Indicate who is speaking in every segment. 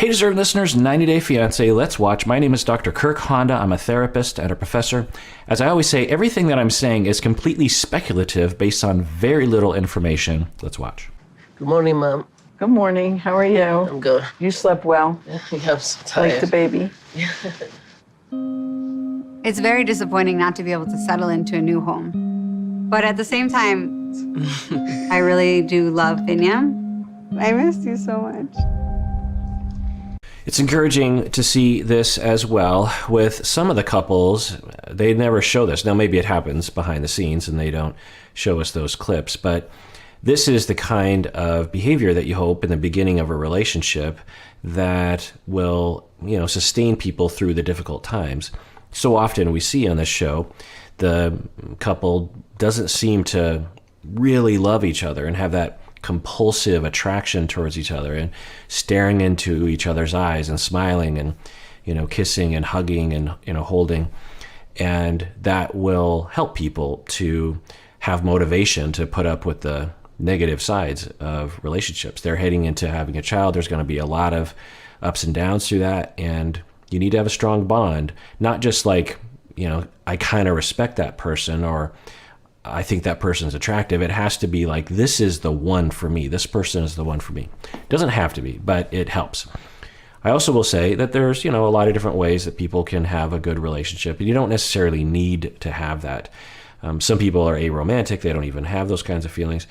Speaker 1: Hey, deserving listeners, 90 Day Fiance, let's watch. My name is Dr. Kirk Honda. I'm a therapist and a professor. As I always say, everything that I'm saying is completely speculative based on very little information. Let's watch.
Speaker 2: Good morning, Mom.
Speaker 3: Good morning. How are you?
Speaker 2: I'm good.
Speaker 3: You slept well?
Speaker 2: Yeah, I'm so tired.
Speaker 3: Like the baby?
Speaker 4: It's very disappointing not to be able to settle into a new home. But at the same time, I really do love Biniyam. I missed you so much.
Speaker 1: It's encouraging to see this as well with some of the couples. They never show this. Now, maybe it happens behind the scenes and they don't show us those clips, but this is the kind of behavior that you hope in the beginning of a relationship that will, sustain people through the difficult times. So often we see on this show, the couple doesn't seem to really love each other and have that compulsive attraction towards each other and staring into each other's eyes and smiling and, kissing and hugging and, holding. And that will help people to have motivation to put up with the negative sides of relationships. They're heading into having a child. There's going to be a lot of ups and downs through that. And you need to have a strong bond, not just like, I kind of respect that person or I think that person's attractive. It has to be like, this is the one for me. This person is the one for me. It doesn't have to be, but it helps. I also will say that there's, a lot of different ways that people can have a good relationship, and you don't necessarily need to have that. Some people are aromantic. They don't even have those kinds of feelings,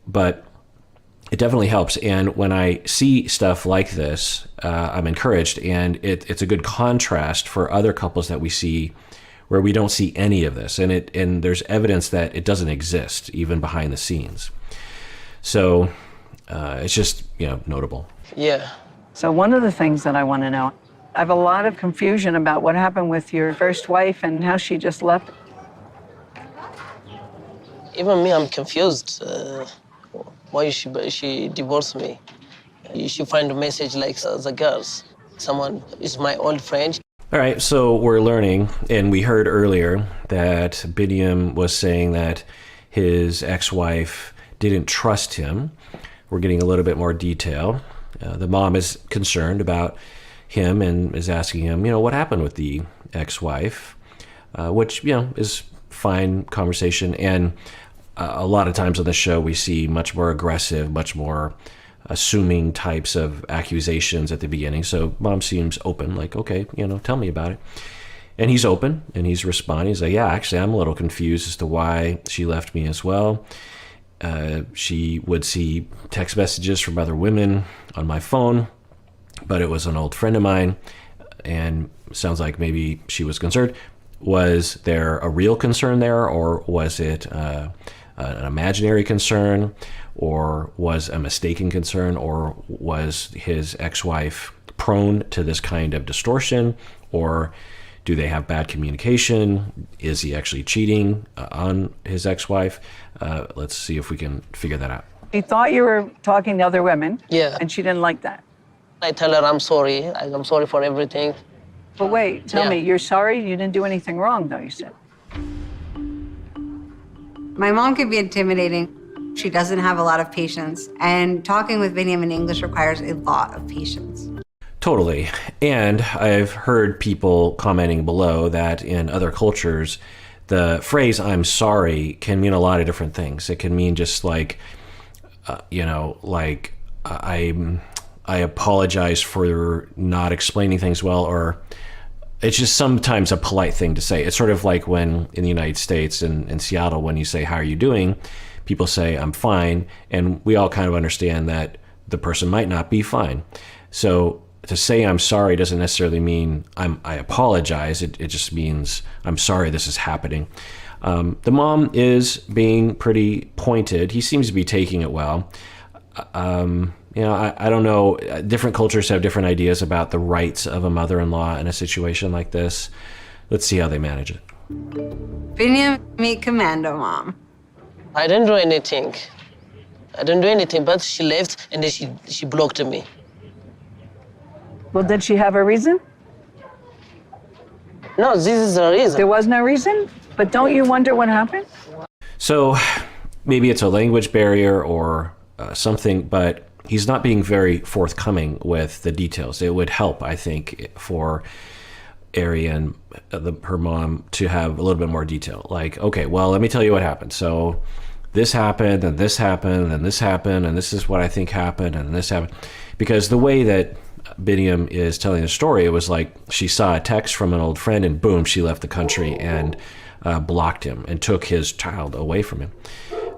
Speaker 1: but it definitely helps. And when I see stuff like this, I'm encouraged, and it's a good contrast for other couples that we see where we don't see any of this, and there's evidence that it doesn't exist even behind the scenes. So it's just notable.
Speaker 2: Yeah.
Speaker 3: So one of the things that I want to know, I have a lot of confusion about what happened with your first wife and how she just left.
Speaker 2: Even me, I'm confused. Why she divorced me? She find a message like the girls. Someone is my old friend.
Speaker 1: All right, so we're learning, and we heard earlier that Biniyam was saying that his ex-wife didn't trust him. We're getting a little bit more detail. The mom is concerned about him and is asking him, what happened with the ex-wife, which, is fine conversation. And a lot of times on the show, we see much more aggressive, much more assuming types of accusations at the beginning. So mom seems open, like, okay, tell me about it. And he's open and he's responding. He's like, yeah, actually, I'm a little confused as to why she left me as well. She would see text messages from other women on my phone, but it was an old friend of mine, and sounds like maybe she was concerned. Was there a real concern there, or was it an imaginary concern, or was a mistaken concern, or was his ex-wife prone to this kind of distortion, or do they have bad communication? Is he actually cheating on his ex-wife? Let's see if we can figure that out.
Speaker 3: He thought you were talking to other women.
Speaker 2: Yeah.
Speaker 3: And she didn't like that.
Speaker 2: I tell her I'm sorry. I'm sorry for everything.
Speaker 3: But wait, tell me, you're sorry? You didn't do anything wrong, though, you said.
Speaker 4: My mom can be intimidating. She doesn't have a lot of patience, and talking with Biniyam in English requires a lot of patience.
Speaker 1: Totally. And I've heard people commenting below that in other cultures, the phrase "I'm sorry" can mean a lot of different things. It can mean just like, I apologize for not explaining things well, or it's just sometimes a polite thing to say. It's sort of like when in the United States, in Seattle, when you say, how are you doing? People say, I'm fine. And we all kind of understand that the person might not be fine. So to say I'm sorry doesn't necessarily mean I apologize. It just means I'm sorry this is happening. The mom is being pretty pointed. He seems to be taking it well. I don't know. Different cultures have different ideas about the rights of a mother-in-law in a situation like this. Let's see how they manage it.
Speaker 4: Biniyam, me commando, Mom.
Speaker 2: I didn't do anything. But she left and then she blocked me.
Speaker 3: Well, did she have a reason?
Speaker 2: No, this is the reason.
Speaker 3: There was no reason? But don't you wonder what happened?
Speaker 1: So maybe it's a language barrier or something, but he's not being very forthcoming with the details. It would help, I think, for Ari and her mom to have a little bit more detail. Like, okay, well, let me tell you what happened. So this happened, and this happened, and this happened, and this is what I think happened, and this happened. Because the way that Biniyam is telling the story, it was like she saw a text from an old friend, and boom, she left the country and blocked him and took his child away from him.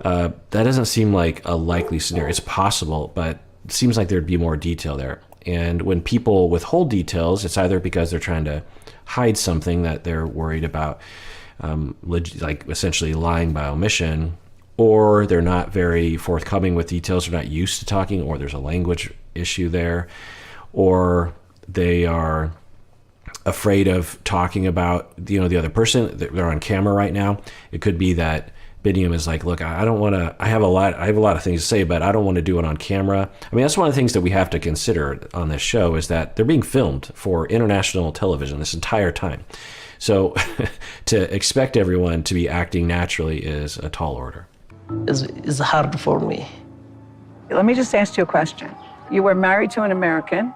Speaker 1: That doesn't seem like a likely scenario. It's possible, but it seems like there'd be more detail there. And when people withhold details, it's either because they're trying to hide something that they're worried about, like essentially lying by omission, or they're not very forthcoming with details, they're not used to talking, or there's a language issue there, or they are afraid of talking about, the other person. They're on camera right now. It could be that Biniyam is like, look, I don't want to, I have a lot of things to say, but I don't want to do it on camera. I mean, that's one of the things that we have to consider on this show, is that they're being filmed for international television this entire time. So to expect everyone to be acting naturally is a tall order.
Speaker 2: It's hard for me.
Speaker 3: Let me just ask you a question. You were married to an American.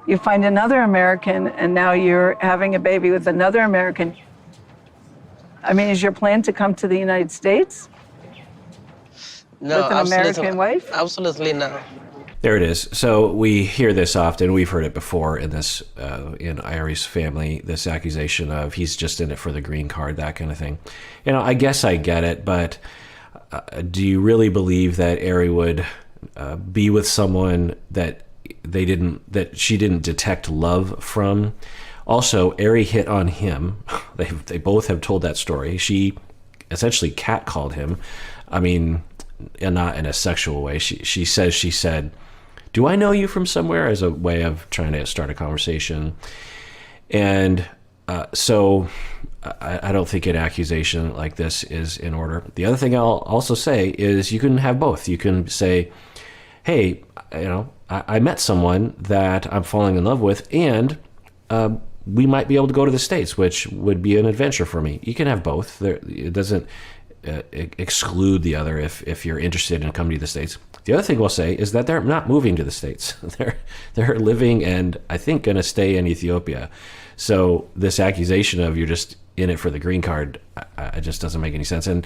Speaker 3: You find another American, and now you're having a baby with another American. I mean, is your plan to come to the United States?
Speaker 2: No,
Speaker 3: with an American wife?
Speaker 2: Absolutely not.
Speaker 1: There it is. So we hear this often. We've heard it before in this, in Ari's family, this accusation of he's just in it for the green card, that kind of thing. I guess I get it, but do you really believe that Ari would be with someone that she didn't detect love from? Also, Ari hit on him. They both have told that story. She essentially catcalled him. I mean, and not in a sexual way. She said, "Do I know you from somewhere?" as a way of trying to start a conversation. And so I don't think an accusation like this is in order. The other thing I'll also say is you can have both. You can say, hey, I met someone that I'm falling in love with, and we might be able to go to the States, which would be an adventure for me. You can have both. It doesn't exclude the other if you're interested in coming to the States. The other thing we'll say is that they're not moving to the States. They're living and I think going to stay in Ethiopia. So this accusation of you're just in it for the green card, it just doesn't make any sense. And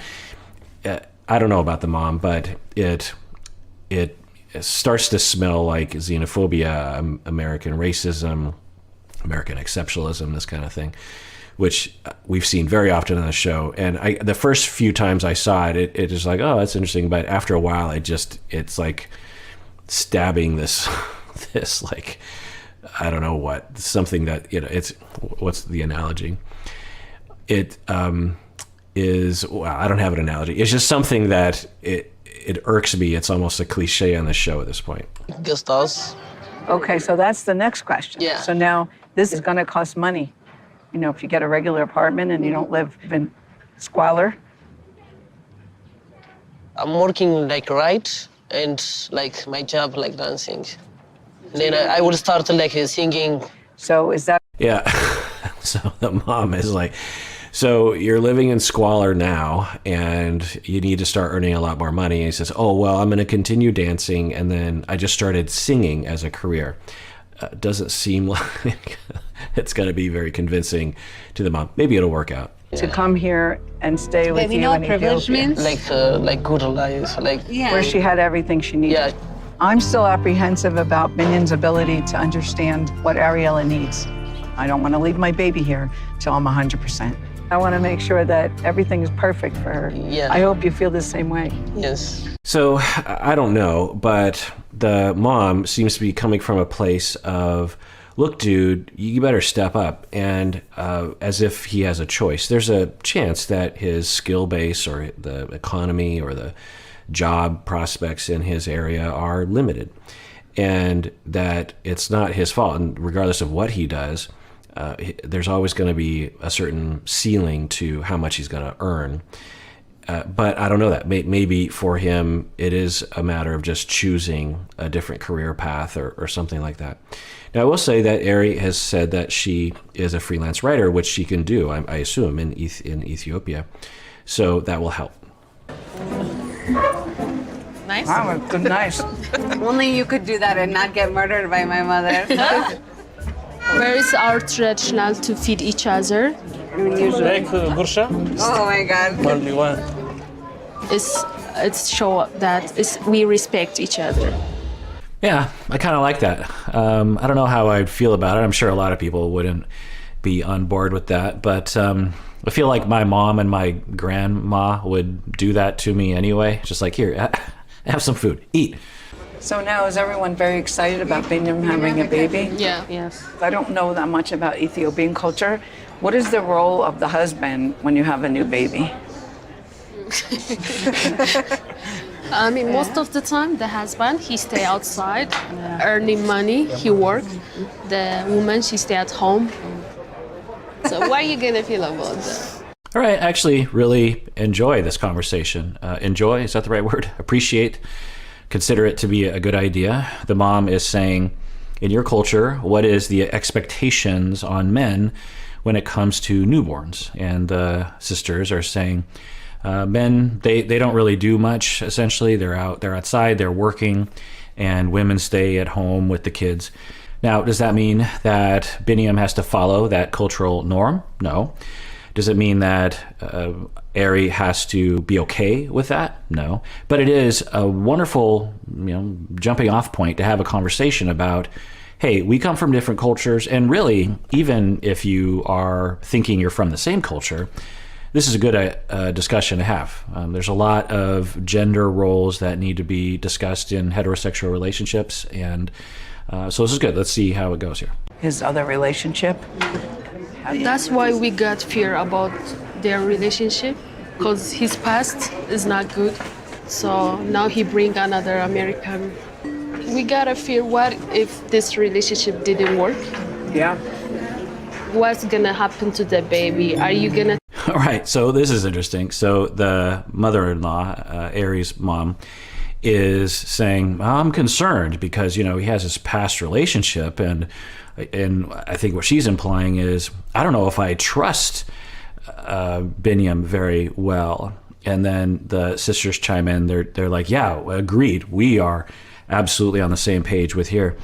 Speaker 1: I don't know about the mom, but it starts to smell like xenophobia, American racism, American exceptionalism, this kind of thing, which we've seen very often on the show. And the first few times I saw it, it is like, oh, that's interesting. But after a while, it's like stabbing this like, I don't know what, something that, it's, what's the analogy? It is, well, I don't have an analogy. It's just something that it irks me. It's almost a cliche on the show at this point.
Speaker 2: Guest house.
Speaker 3: Okay, so that's the next question.
Speaker 2: Yeah.
Speaker 3: So now this is going to cost money. If you get a regular apartment and you don't live in squalor.
Speaker 2: I'm working like right, and like my job like dancing. Then I would start like singing.
Speaker 3: So is that?
Speaker 1: Yeah. So the mom is like, so you're living in squalor now and you need to start earning a lot more money. And he says, oh, well, I'm going to continue dancing. And then I just started singing as a career. Doesn't seem like it's going to be very convincing to the mom. Maybe it'll work out.
Speaker 3: To come here and stay with
Speaker 4: Baby,
Speaker 3: you
Speaker 4: you know
Speaker 3: in
Speaker 4: what privilege
Speaker 3: Ethiopia,
Speaker 4: means?
Speaker 2: Like good life, like
Speaker 4: Yeah.
Speaker 3: where she had everything she needed.
Speaker 2: yeah.
Speaker 3: I'm still apprehensive about Biniyam's ability to understand what Ariela needs. I don't want to leave my baby here till I'm 100%. I want to make sure that everything is perfect for her.
Speaker 2: Yeah.
Speaker 3: I hope you feel the same way.
Speaker 2: Yes.
Speaker 1: So I don't know, but the mom seems to be coming from a place of, look, dude, you better step up. And as if he has a choice. There's a chance that his skill base or the economy or the job prospects in his area are limited. And that it's not his fault. And regardless of what he does, there's always going to be a certain ceiling to how much he's going to earn. But I don't know that. Maybe for him, it is a matter of just choosing a different career path or something like that. Now, I will say that Ari has said that she is a freelance writer, which she can do, I assume, in Ethiopia. So that will help.
Speaker 5: Nice.
Speaker 3: Wow, good, nice.
Speaker 4: Only you could do that and not get murdered by my mother.
Speaker 6: Where is our traditional to feed each other?
Speaker 7: Like Gursha,
Speaker 4: Oh my God.
Speaker 7: only one.
Speaker 6: It's show that we respect each other.
Speaker 1: Yeah, I kind of like that. I don't know how I'd feel about it. I'm sure a lot of people wouldn't be on board with that, but I feel like my mom and my grandma would do that to me anyway. Just like, here, have some food, eat.
Speaker 3: So now is everyone very excited about Biniyam having a baby?
Speaker 6: Yeah.
Speaker 5: Yes.
Speaker 3: I don't know that much about Ethiopian culture. What is the role of the husband when you have a new baby?
Speaker 6: I mean, most of the time, the husband, he stay outside, earning money, he work. The woman, she stay at home. So what are you gonna feel about that?
Speaker 1: All right, I actually really enjoy this conversation. Enjoy, is that the right word? Appreciate, consider it to be a good idea. The mom is saying, in your culture, what is the expectations on men when it comes to newborns? And the sisters are saying, men, they don't really do much, essentially. They're outside, they're working, and women stay at home with the kids. Now, does that mean that Biniyam has to follow that cultural norm? No. Does it mean that Ari has to be okay with that? No. But it is a wonderful, jumping off point to have a conversation about, hey, we come from different cultures, and really, even if you are thinking you're from the same culture, this is a good discussion to have. There's a lot of gender roles that need to be discussed in heterosexual relationships, and so this is good. Let's see how it goes here.
Speaker 3: His other relationship?
Speaker 6: That's why we got fear about their relationship, because his past is not good. So now he bring another American. We got a fear, what if this relationship didn't work?
Speaker 3: Yeah.
Speaker 6: What's gonna happen to the baby? Are you gonna...
Speaker 1: All right, so this is interesting. So the mother-in-law, Ari's mom, is saying, I'm concerned because, he has this past relationship, and I think what she's implying is, I don't know if I trust Biniyam very well. And then the sisters chime in, they're like, yeah, agreed. We are absolutely on the same page with here.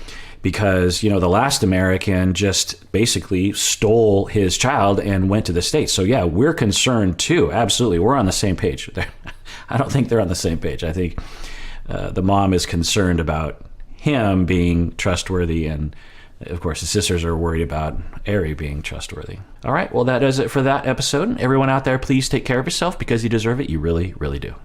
Speaker 1: Because, the last American just basically stole his child and went to the States. So, yeah, we're concerned too. Absolutely. We're on the same page. I don't think they're on the same page. I think the mom is concerned about him being trustworthy. And, of course, the sisters are worried about Ari being trustworthy. All right. Well, that does it for that episode. Everyone out there, please take care of yourself because you deserve it. You really, really do.